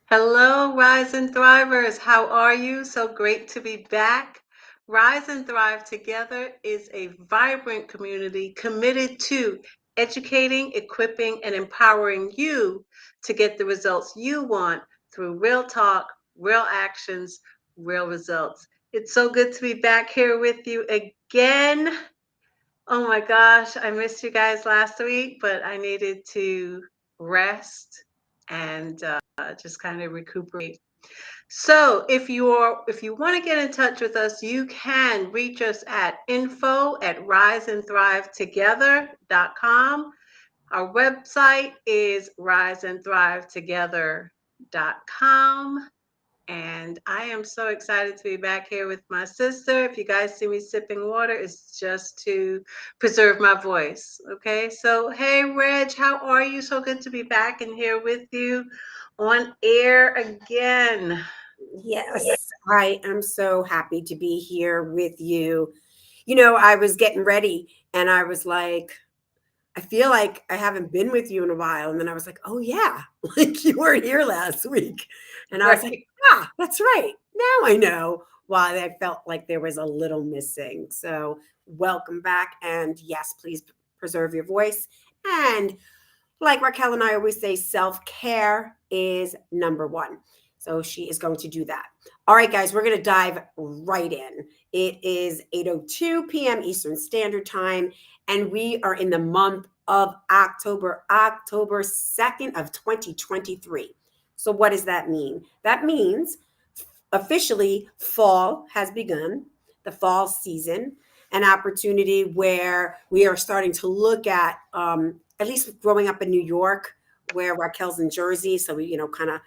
Hello, Rise and Thrivers. How are you? So great to be back. Rise and Thrive Together is a vibrant community committed to educating, equipping, and empowering you to get the results you want through real talk, real actions, real results. It's so good to be back here with you again. Oh my gosh, I missed you guys last week, but I needed to rest and just kind of recuperate. So if you want to get in touch with us, you can reach us at info@riseandthrivetogether.com. Our website is riseandthrivetogether.com. And I am so excited to be back here with my sister. If you guys see me sipping water, it's just to preserve my voice. Okay. So, hey, Reg, how are you? So good to be back and here with you on air again. Yes, I am so happy to be here with you. I was getting ready and I was like, I feel like I haven't been with you in a while. And then I was like, oh, yeah, like you weren't here last week. And I was like, Right. that's right. Now I know why I felt like there was a little missing. So, welcome back. And yes, please preserve your voice. And like Raquel and I always say, self care is number one. So she is going to do that. All right, guys, we're going to dive right in. It is 8:02 p.m. Eastern Standard Time, and we are in the month of October, October 2nd of 2023. So what does that mean? That means officially fall has begun, the fall season, an opportunity where we are starting to look at least growing up in New York, where Raquel's in Jersey. So we, kind of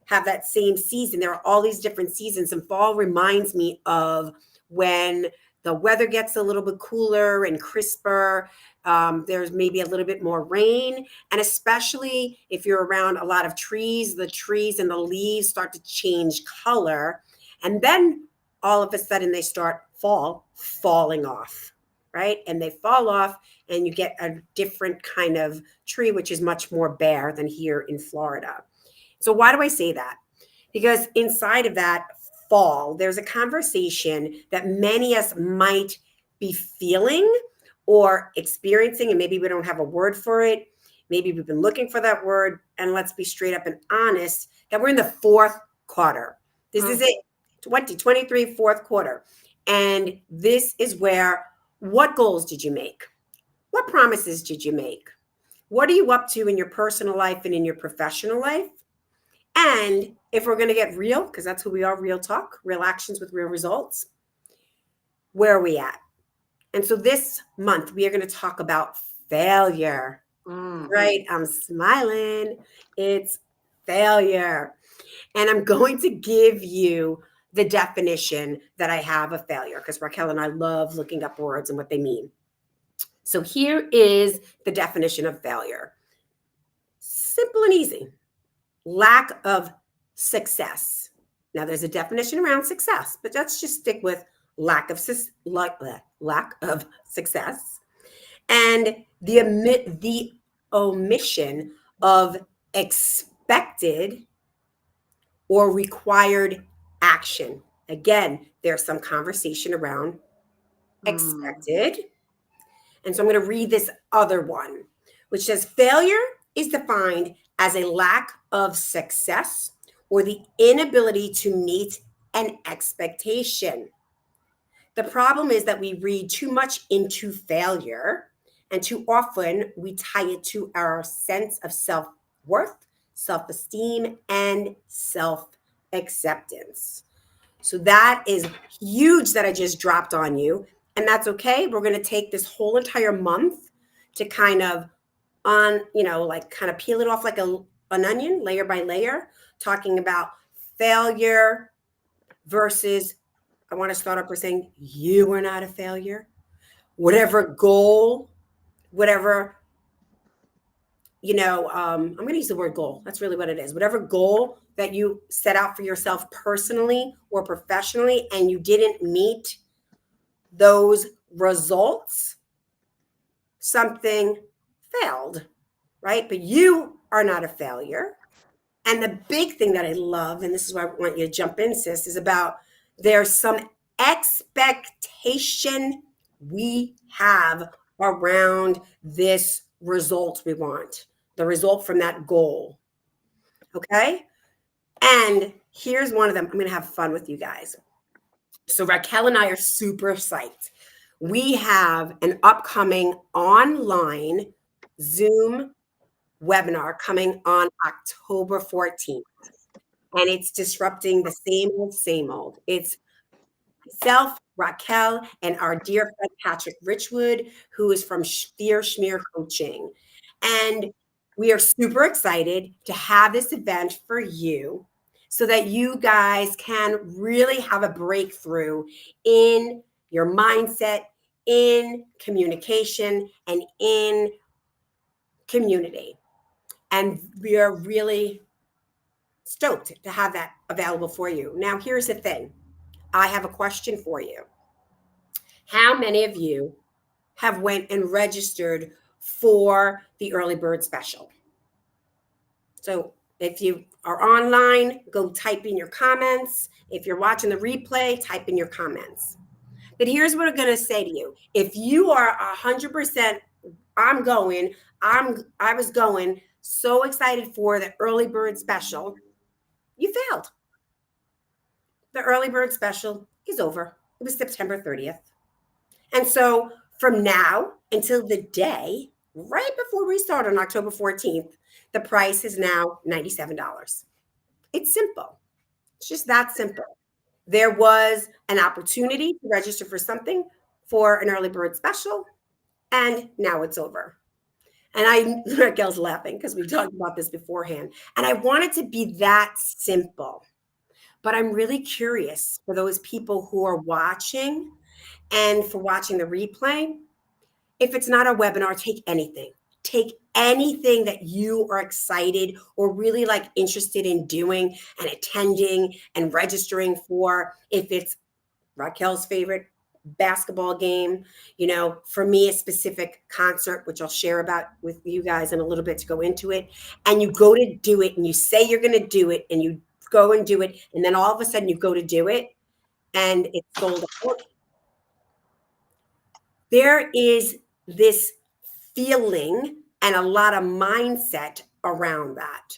have that same season. There are all these different seasons, and fall reminds me of when the weather gets a little bit cooler and crisper. There's maybe a little bit more rain, and especially if you're around a lot of trees, the trees and the leaves start to change color, and then all of a sudden they start falling off, right? And they fall off, and you get a different kind of tree, which is much more bare than here in Florida. So why do I say that? Because inside of that fall, there's a conversation that many of us might be feeling or experiencing, and maybe we don't have a word for it. Maybe we've been looking for that word, and let's be straight up and honest that we're in the fourth quarter. This is Mm. it, 2023 fourth quarter. And this is where, what goals did you make? What promises did you make? What are you up to in your personal life and in your professional life? And if we're going to get real, because that's who we are, real talk, real actions with real results, where are we at? And so this month, we are going to talk about failure, Mm. right? I'm smiling. It's failure. And I'm going to give you the definition that I have of failure, because Raquel and I love looking up words and what they mean. So here is the definition of failure: simple and easy, lack of success. Now, there's a definition around success, but let's just stick with lack of success, and the omission of expected or required action. Again, there's some conversation around Mm. expected. And so I'm going to read this other one, which says failure is defined as a lack of success or the inability to meet an expectation. The problem is that we read too much into failure, and too often we tie it to our sense of self worth, self esteem, and self acceptance. So that is huge that I just dropped on you. And that's okay. We're going to take this whole entire month to kind of like kind of peel it off like an onion, layer by layer, talking about failure versus, I want to start off by saying, you are not a failure. Whatever goal, whatever, I'm going to use the word goal. That's really what it is. Whatever goal that you set out for yourself personally or professionally, and you didn't meet those results, something failed, right? But you are not a failure. And the big thing that I love, and this is where I want you to jump in, sis, is about there's some expectation we have around this result we want, the result from that goal. Okay. And here's one of them. I'm going to have fun with you guys. So Raquel and I are super psyched. We have an upcoming online Zoom webinar coming on October 14th. And it's disrupting the same old, same old. It's myself, Raquel, and our dear friend Patrick Richwood, who is from Fear Schmear Coaching. And we are super excited to have this event for you so that you guys can really have a breakthrough in your mindset, in communication, and in community. And we are really stoked to have that available for you. Now, here's the thing. I have a question for you. How many of you have went and registered for the early bird special? So if you are online, go type in your comments. If you're watching the replay, type in your comments. But here's what I'm going to say to you. If you are 100%, I'm going, I was going so excited for the early bird special, you failed. The early bird special is over. It was September 30th. And so from now until the day right before we start on October 14th, the price is now $97. It's simple. It's just that simple. There was an opportunity to register for something for an early bird special, and now it's over. And Raquel's laughing because we talked about this beforehand. And I want it to be that simple. But I'm really curious for those people who are watching and for watching the replay. If it's not a webinar, take anything. Take anything that you are excited or really like interested in doing and attending and registering for. If it's Raquel's favorite basketball game, for me, a specific concert, which I'll share about with you guys in a little bit to go into it. And you go to do it and you say you're going to do it and you go and do it. And then all of a sudden you go to do it and it's sold out. There is this feeling and a lot of mindset around that.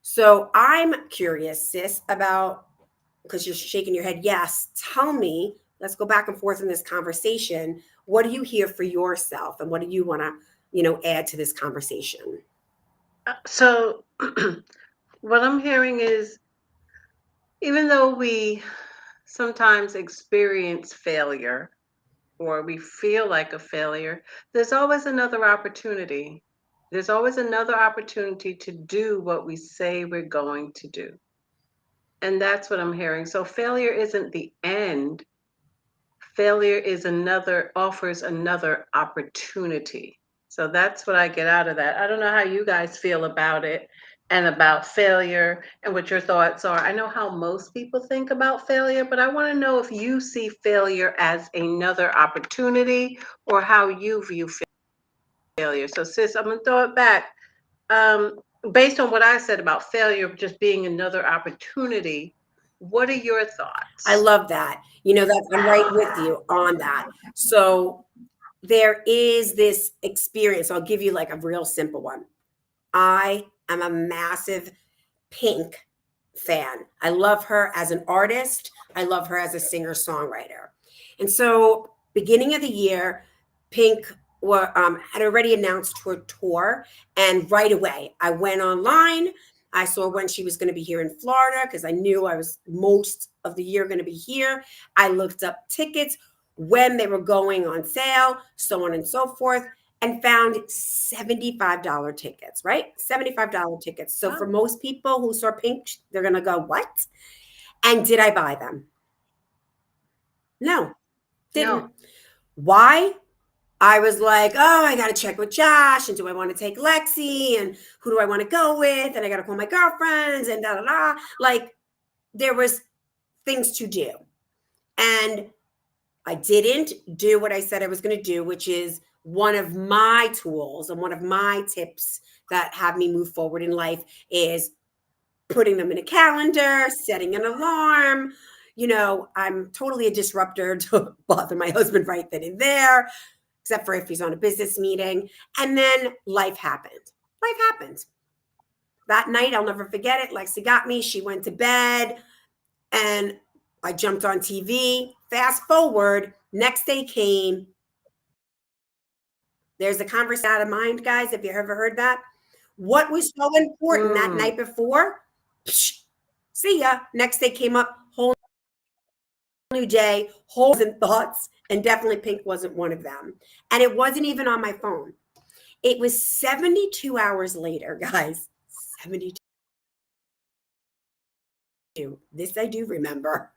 So I'm curious, sis, about, because you're shaking your head, yes, tell me, let's go back and forth in this conversation. What do you hear for yourself and what do you want to, add to this conversation? So, what I'm hearing is even though we sometimes experience failure or we feel like a failure, there's always another opportunity. There's always another opportunity to do what we say we're going to do. And that's what I'm hearing. So, failure isn't the end. Failure is offers another opportunity. So that's what I get out of that. I don't know how you guys feel about it and about failure and what your thoughts are. I know how most people think about failure, but I want to know if you see failure as another opportunity or how you view failure. So, sis, I'm going to throw it back. Um, Based on what I said about failure just being another opportunity, what are your I thoughts? love that. That I'm right with you on that. So there is this experience. I'll give you like a real simple one. I am a massive Pink fan. I love her as an artist. I love her as a singer-songwriter. And so, beginning of the year, Pink had already announced her tour. And right away, I went online. I saw when she was going to be here in Florida because I knew I was most of the year going to be here. I looked up tickets, when they were going on sale, so on and so forth, and found $75 tickets, right? $75 tickets. So for Oh, most people who saw Pink, they're going to go, what? And did I buy them? No, didn't. no. Why? I was like, oh, I got to check with Josh. And do I want to take Lexi? And who do I want to go with? And I got to call my girlfriends and da da da. Like there was things to do. And I didn't do what I said I was going to do, which is one of my tools and one of my tips that have me move forward in life is putting them in a calendar, setting an alarm. I'm totally a disruptor to bother my husband right then and there, except for if he's on a business meeting. And then life happened. Life happened. That night, I'll never forget it. Lexi got me. She went to bed and I jumped on TV. Fast forward, next day came. There's a conversation out of mind, guys. Have you ever heard that? What was so important that Mm. night before? Psh, see ya. Next day came up, whole new day, whole and thoughts, and definitely pink wasn't one of them. And it wasn't even on my phone. It was 72 hours later, guys. 72. This I do remember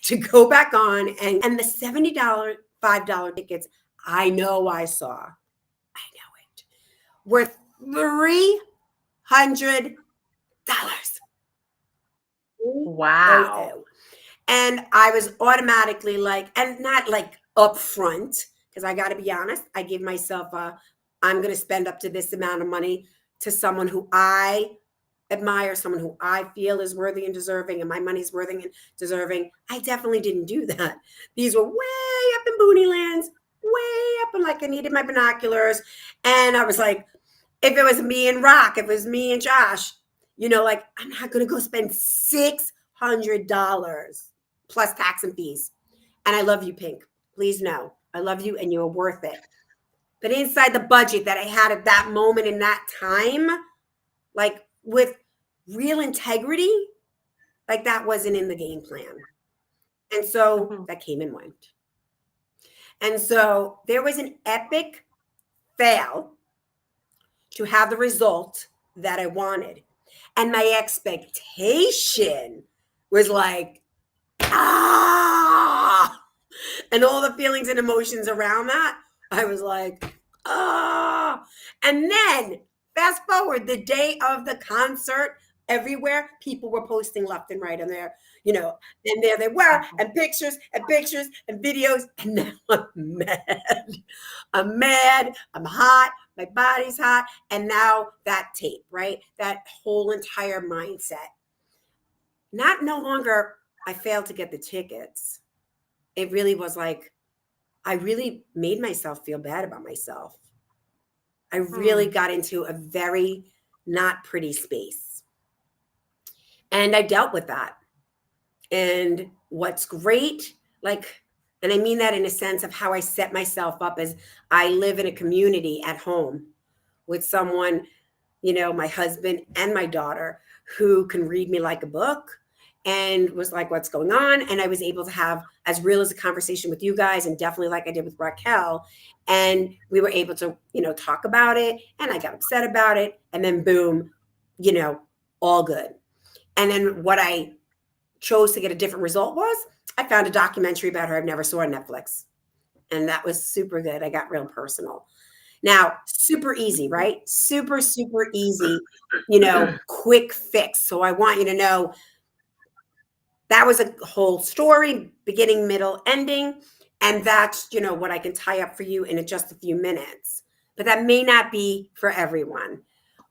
to go back on and the $70, $5 tickets I know I saw. I know it. Were $300. Wow. Oh. And I was automatically like, and not like upfront, because I got to be honest, I give myself I'm going to spend up to this amount of money to someone who I admire, someone who I feel is worthy and deserving, and my money's worthy and deserving. I definitely didn't do that. These were way up in Booney lands, way up, and like I needed my binoculars. And I was like, if it was me and Rock, if it was me and Josh, like I'm not going to go spend $600 plus tax and fees. And I love you, Pink. Please know, I love you and you're worth it. But inside the budget that I had at that moment in that time, like with real integrity, like that wasn't in the game plan. And so Mhm. that came and went. And so there was an epic fail to have the result that I wanted. And my expectation was like, ah, and all the feelings and emotions around that. I was like, ah. And then fast forward the day of the concert, everywhere people were posting left and right on there, and there they were, Mhm. and pictures and videos. And now I'm mad. I'm mad. I'm hot. My body's hot. And now that tape, right? That whole entire mindset. Not no longer, I failed to get the tickets. It really was like, I really made myself feel bad about myself. I really Mm. got into a very not pretty space. And I dealt with that. And what's great, like, and I mean that in a sense of how I set myself up as I live in a community at home with someone, my husband and my daughter, who can read me like a book and was like, what's going on? And I was able to have as real as a conversation with you guys, and definitely like I did with Raquel. And we were able to, talk about it. And I got upset about it. And then boom, you know, all good. And then what I chose to get a different result was I found a documentary about her I've never saw on Netflix. And that was super good. I got real personal. Now, super easy, right? Super, super easy, quick fix. So I want you to know that was a whole story, beginning, middle, ending. And that's, what I can tie up for you in just a few minutes. But that may not be for everyone.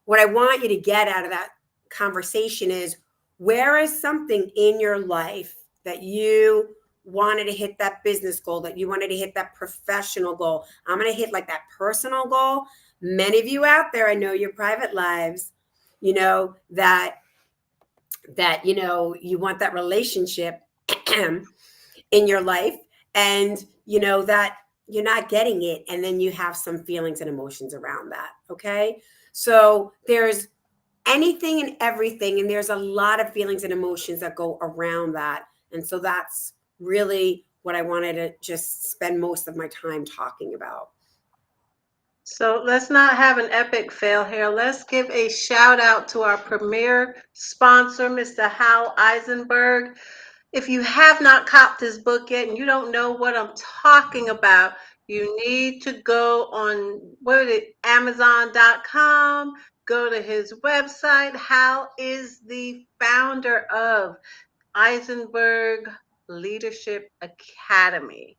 What I want you to get out of that conversation is, where is something in your life that you wanted to hit that business goal, that you wanted to hit that professional goal? I'm going to hit like that personal goal. Many of you out there, I know your private lives, that you want that relationship in your life, and that you're not getting it, and then you have some feelings and emotions around that. Okay, so there's anything and everything, and there's a lot of feelings and emotions that go around that. And so that's really what I wanted to just spend most of my time talking about. So let's not have an epic fail here. Let's give a shout out to our premier sponsor, Mr. Hal Eisenberg. If you have not copped his book yet and you don't know what I'm talking about, you need to go on, what is it, Amazon.com, go to his website. Hal is the founder of Eisenberg Leadership Academy.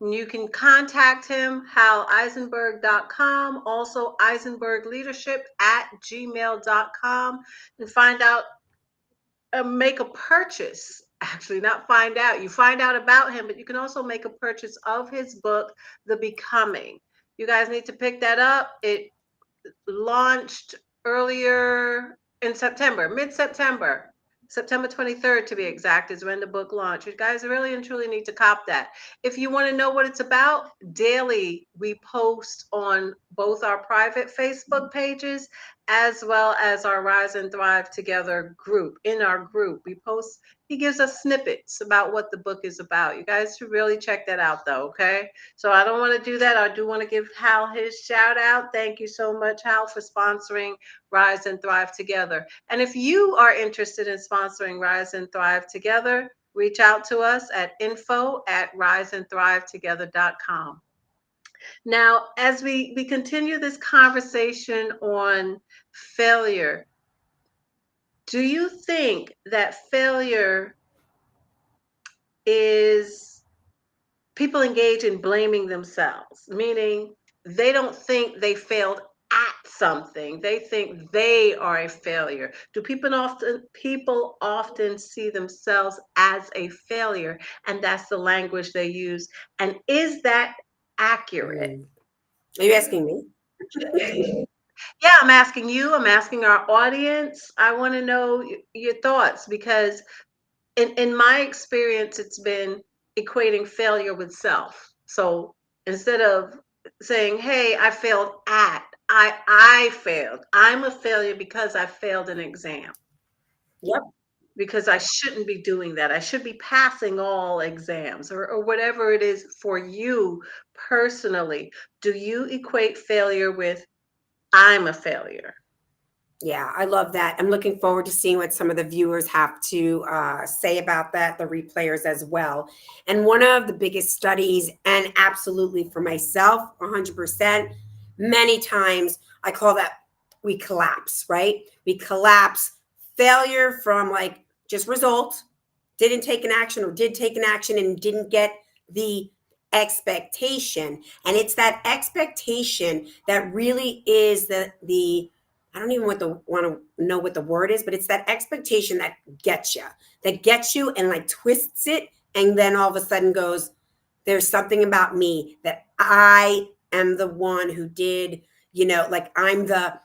You can contact him, haleisenberg.com, also eisenbergleadership at gmail.com, and find out make a purchase. Actually, not find out. You find out about him, but you can also make a purchase of his book, The Becoming. You guys need to pick that up. It launched earlier in September, mid-September. September 23rd, to be exact, is when the book launched. You guys really and truly need to cop that. If you want to know what it's about, daily we post on both our private Facebook pages as well as our Rise and Thrive Together group. In our group, we post, he gives us snippets about what the book is about. You guys should really check that out, though, okay? So I don't want to do that. I do want to give Hal his shout out. Thank you so much, Hal, for sponsoring Rise and Thrive Together. And if you are interested in sponsoring Rise and Thrive Together, reach out to us at info@riseandthrivetogether.com. Now, as we continue this conversation on failure, do you think that failure is people engage in blaming themselves, meaning they don't think they failed at something. They think they are a failure. Do people often see themselves as a failure and that's the language they use? And is that accurate? Mm. Are you asking me? Yeah, I'm asking you, I'm asking our audience. I want to know your thoughts because in my experience, it's been equating failure with self. So instead of saying, "Hey, I failed at," I failed. I'm a failure because I failed an exam. Yep. Because I shouldn't be doing that. I should be passing all exams or whatever it is for you personally. Do you equate failure with I'm a failure? Yeah, I love that. I'm looking forward to seeing what some of the viewers have to say about that, the replayers as well. And one of the biggest studies, and absolutely for myself, 100%, many times I call that we collapse, right? We collapse failure from like just result, didn't take an action or did take an action and didn't get the expectation. And it's that expectation that really is the I don't even want to know what the word is, but it's that expectation that gets you and like twists it, and then all of a sudden goes, "There's something about me that I am the one who did, like I'm the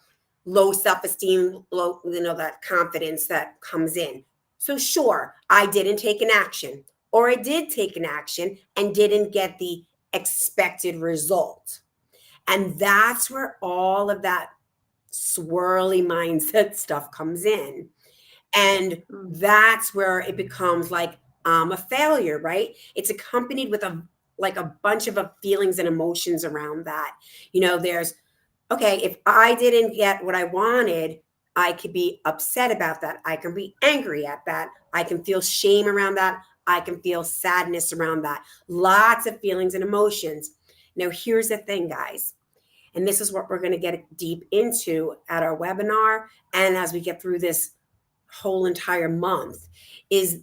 low self esteem, low, that confidence that comes in." So sure, I didn't take an action, or I did take an action and didn't get the expected result, and that's where all of that swirly mindset stuff comes in. And Mm. that's where it becomes like a failure, right? It's accompanied with a bunch of feelings and emotions around that. There's, okay, if I didn't get what I wanted, I could be upset about that. I can be angry at that. I can feel shame around that. I can feel sadness around that. Lots of feelings and emotions. Now, here's the thing, guys, and this is what we're going to get deep into at our webinar and as we get through this whole entire month, is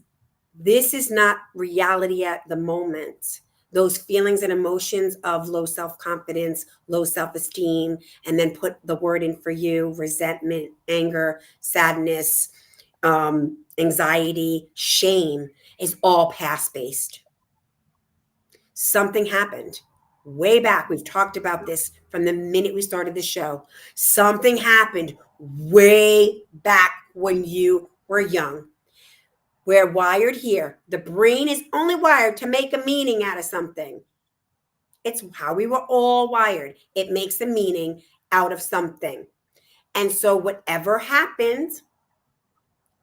this is not reality at the moment. Those feelings and emotions of low self-confidence, low self-esteem, and then put the word in for you: resentment, anger, sadness, anxiety, shame, is all past-based. Something happened way back. We've talked about this from the minute we started the show. Something happened way back when you were young. We're wired here. The brain is only wired to make a meaning out of something. It's how we were all wired. It makes a meaning out of something. And so whatever happened,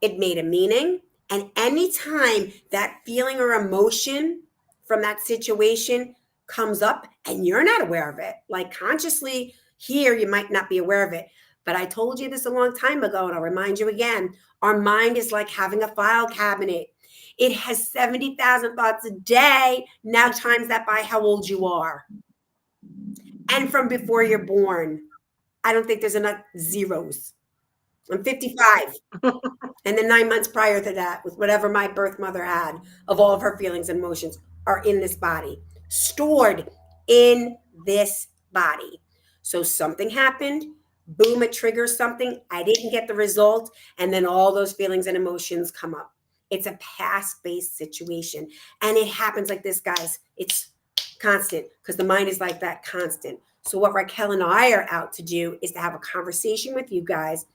it made a meaning. And anytime that feeling or emotion from that situation comes up and you're not aware of it, like consciously here, you might not be aware of it. But I told you this a long time ago, and I'll remind you again. Our mind is like having a file cabinet. It has 70,000 thoughts a day. Now times that by how old you are. And from before you're born. I don't think there's enough zeros. I'm 55. And the 9 months prior to that, with whatever my birth mother had of all of her feelings and emotions, are in this body, stored in this body. So something happened. Boom, it triggers something. I didn't get the result. And then all those feelings and emotions come up. It's a past based situation. And it happens like this, guys. It's constant because the mind is like that, constant. So, what Raquel and I are out to do is to have a conversation with you guys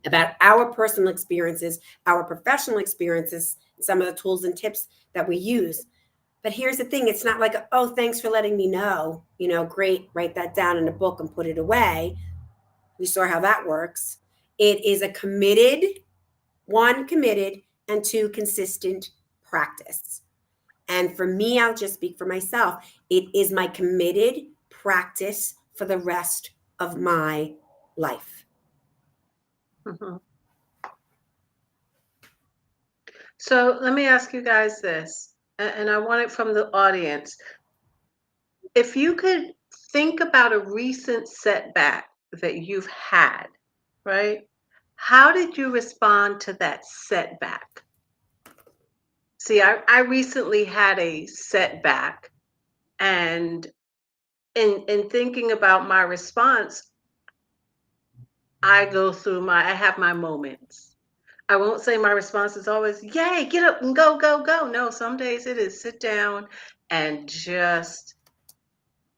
about our personal experiences, our professional experiences, some of the tools and tips that we use. But here's the thing, it's not like, oh, thanks for letting me know. Great, write that down in a book and put it away. We saw how that works. It is a committed, and two, consistent practice. And for me, I'll just speak for myself. It is my committed practice for the rest of my life. Mhm. So let me ask you guys this, and I want it from the audience. If you could think about a recent setback that you've had, right? How did you respond to that setback? See, I recently had a setback, and in thinking about my response, I have my moments. I won't say my response is always, yay, get up and go, go, go. No, some days it is sit down and just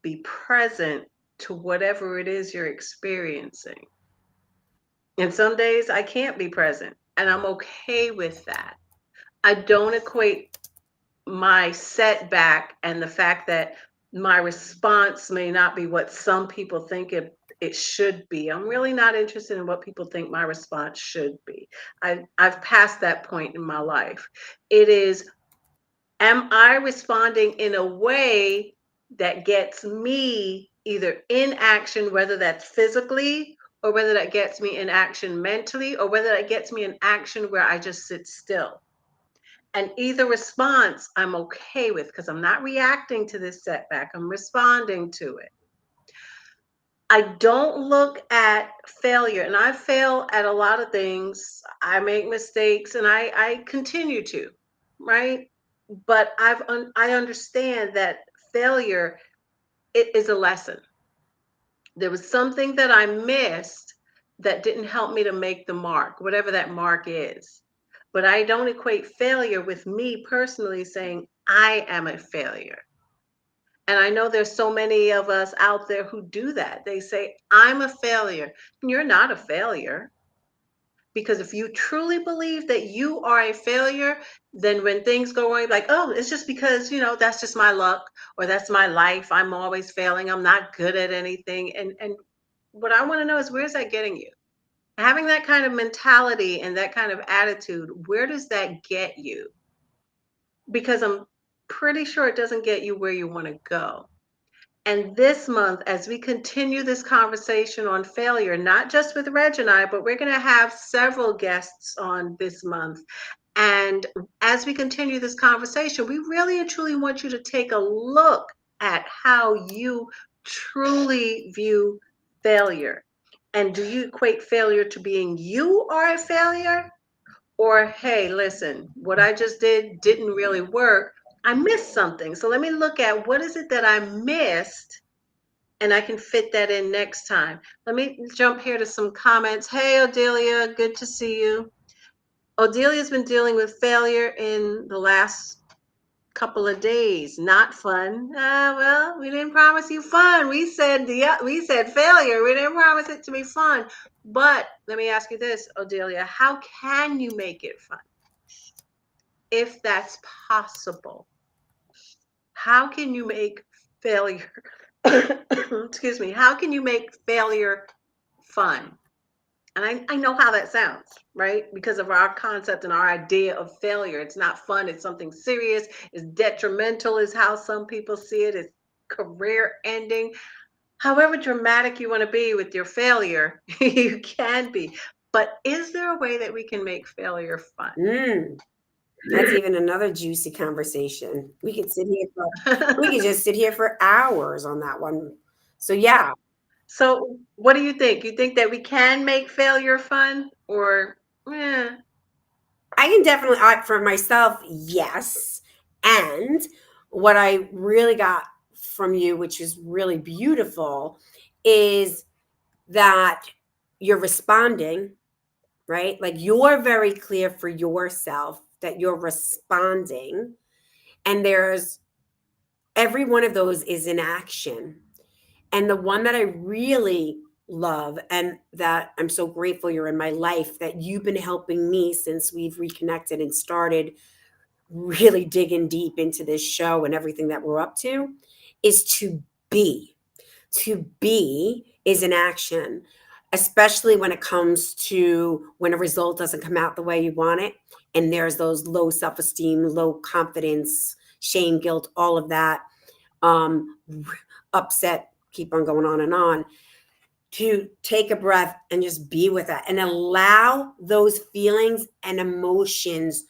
be present to whatever it is you're experiencing. And some days I can't be present, and I'm okay with that. I don't equate my setback and the fact that my response may not be what some people think it should be. I'm really not interested in what people think my response should be. I've passed that point in my life. It is, am I responding in a way that gets me either in action, whether that's physically, or whether that gets me in action mentally, or whether that gets me in action where I just sit still? And either response I'm okay with because I'm not reacting to this setback, I'm responding to it. I don't look at failure, and I fail at a lot of things. I make mistakes, and I continue to, right? But I understand that failure, it is a lesson. There was something that I missed that didn't help me to make the mark, whatever that mark is. But I don't equate failure with me personally saying I am a failure. And I know there's so many of us out there who do that. They say, I'm a failure. You're not a failure. Because if you truly believe that you are a failure, then when things go wrong, like, oh, it's just because, that's just my luck or that's my life. I'm always failing. I'm not good at anything. And what I want to know is, where's that getting you? Having that kind of mentality and that kind of attitude, where does that get you? Because I'm pretty sure it doesn't get you where you want to go. And this month, as we continue this conversation on failure, not just with Reg and I, but we're going to have several guests on this month. And as we continue this conversation, we really and truly want you to take a look at how you truly view failure. And do you equate failure to being you are a failure? Or, hey, listen, what I just didn't really work. I missed something. So let me look at what is it that I missed and I can fit that in next time. Let me jump here to some comments. Hey, Odelia, good to see you. Odelia's been dealing with failure in the last couple of days. Not fun. Well, we didn't promise you fun. We said failure. We didn't promise it to be fun. But let me ask you this, Odelia, how can you make it fun? If that's possible, how can you make failure, excuse me, how can you make failure fun? And I know how that sounds, right? Because of our concept and our idea of failure. It's not fun, it's something serious, it's detrimental, is how some people see it, it's career ending. However dramatic you want to be with your failure, you can be. But is there a way that we can make failure fun? That's even another juicy conversation. We could just sit here for hours on that one. So yeah, So, what do you think? You think that we can make failure fun, or yeah? I can definitely, for myself, yes. And what I really got from you, which is really beautiful, is that you're responding, right? Like you're very clear for yourself that you're responding, and there's every one of those is in action. And the one that I really love and that I'm so grateful you're in my life, that you've been helping me since we've reconnected and started really digging deep into this show and everything that we're up to, is to be. To be is an action, especially when it comes to when a result doesn't come out the way you want it. And there's those low self esteem, low confidence, shame, guilt, all of that, um, upset, keep on going on and on. To take a breath and just be with that and allow those feelings and emotions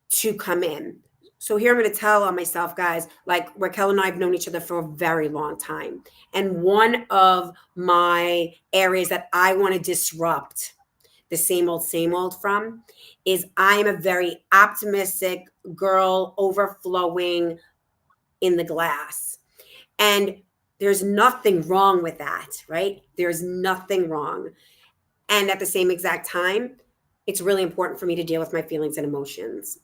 to come in. So here I'm going to tell on myself, guys, like Raquel and I have known each other for a very long time. And one of my areas that I want to disrupt the same old from is I'm a very optimistic girl, overflowing in the glass. And there's nothing wrong with that, right? There's nothing wrong. And at the same exact time, it's really important for me to deal with my feelings and emotions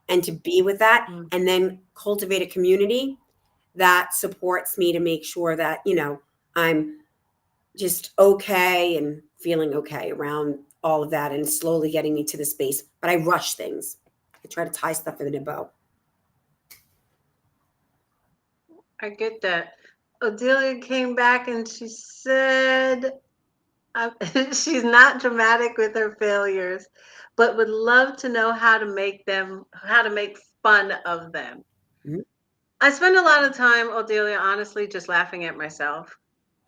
and to be with that, Mm. and then cultivate a community that supports me to make sure that, I'm just okay and feeling okay around all of that and slowly getting me to the space. But I rush things. I try to tie stuff in a bow. I get that. Odelia came back and she said, she's not dramatic with her failures, but would love to know how to make fun of them. Mhm. I spend a lot of time, Odelia, honestly, just laughing at myself.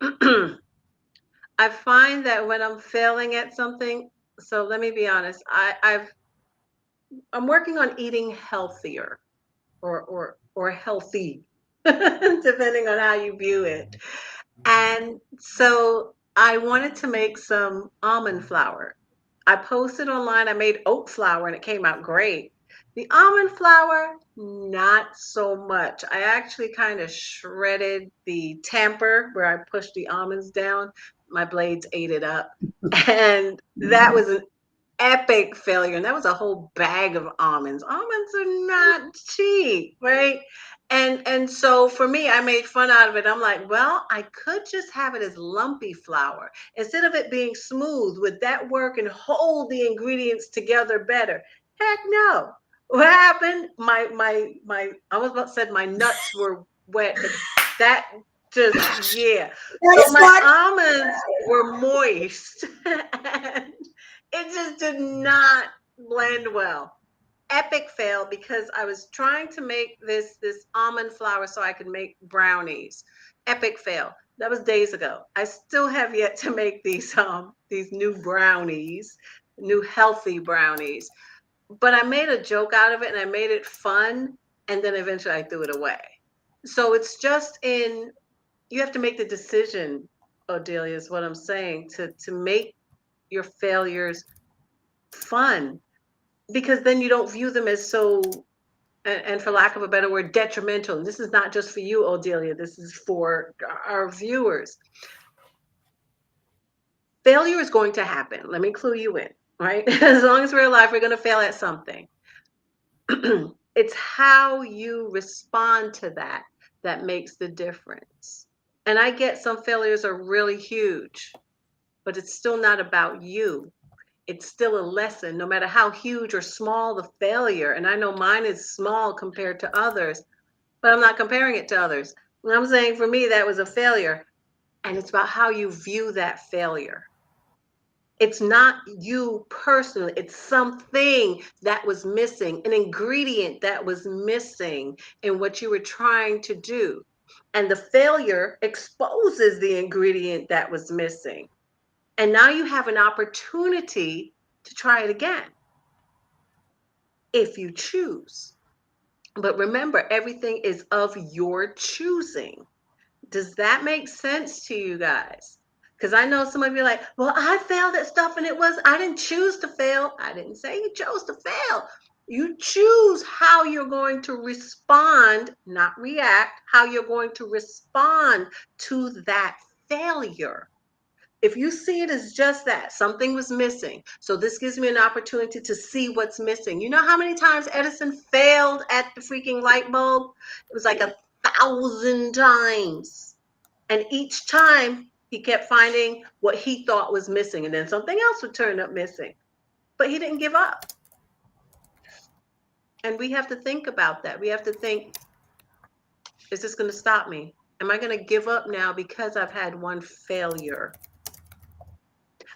I find that when I'm failing at something, so let me be honest, I'm working on eating healthier or healthy, depending on how you view it. And so I wanted to make some almond flour. I posted online, I made oat flour and it came out great. The almond flour, not so much. I actually kind of shredded the tamper where I pushed the almonds down. My blades ate it up. And that was an epic failure. And that was a whole bag of almonds. Almonds are not cheap, right? And so for me, I made fun out of it. I'm like, well, I could just have it as lumpy flour instead of it being smooth. Would that work and hold the ingredients together better? Heck no. What happened? My I was about to say my nuts were wet, but that just yeah. So That's my what. almonds were moist and it just did not blend well. Epic fail because I was trying to make this almond flour so I could make brownies. Epic fail. That was days ago. I still have yet to make these new brownies, new healthy brownies. But I made a joke out of it and I made it fun and then eventually I threw it away. So it's just in you have to make the decision, Odelia, is what I'm saying, to make your failures fun because then you don't view them as so and for lack of a better word detrimental. And this is not just for you, Odelia, this is for our viewers. Failure is going to happen, let me clue you in, right? As long as we're alive we're going to fail at something. It's how you respond to that that makes the difference. And I get some failures are really huge, but it's still not about you. It's still a lesson, no matter how huge or small the failure. And I know mine is small compared to others, but I'm not comparing it to others. And I'm saying for me, that was a failure. And it's about how you view that failure. It's not you personally, it's something that was missing, an ingredient that was missing in what you were trying to do. And the failure exposes the ingredient that was missing. And now you have an opportunity to try it again if you choose. But remember, everything is of your choosing. Does that make sense to you guys? Because I know some of you are like, well, I failed at stuff and I didn't choose to fail. I didn't say you chose to fail. You choose how you're going to respond, not react, how you're going to respond to that failure. If you see it as just that, something was missing. So this gives me an opportunity to see what's missing. You know how many times Edison failed at the freaking light bulb? It was like 1,000 times. And each time he kept finding what he thought was missing, and then something else would turn up missing. But he didn't give up. And we have to think about that. We have to think, is this going to stop me? Am I going to give up now because I've had one failure?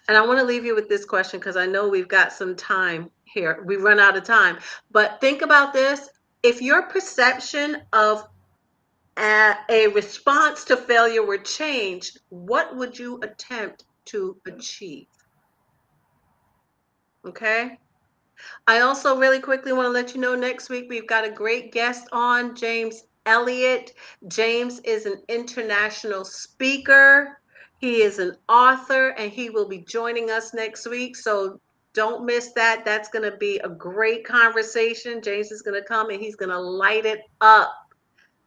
And I want to leave you with this question because I know we've got some time here. We run out of time. But think about this. If your perception of a response to failure were changed, what would you attempt to achieve? Okay. I also really quickly want to let you know next week we've got a great guest on, James Elliott. James is an international speaker. He is an author and he will be joining us next week. So don't miss that. That's going to be a great conversation. James is going to come and he's going to light it up.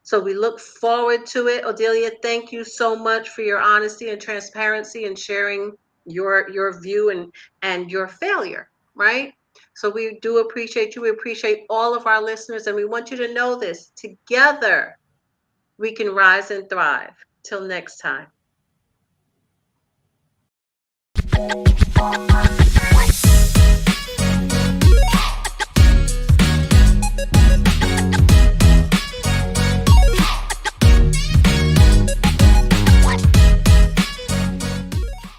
So we look forward to it. Odelia, thank you so much for your honesty and transparency and sharing your view and your failure, right? So we do appreciate you. We appreciate all of our listeners, and we want you to know this. Together, we can rise and thrive. Till next time.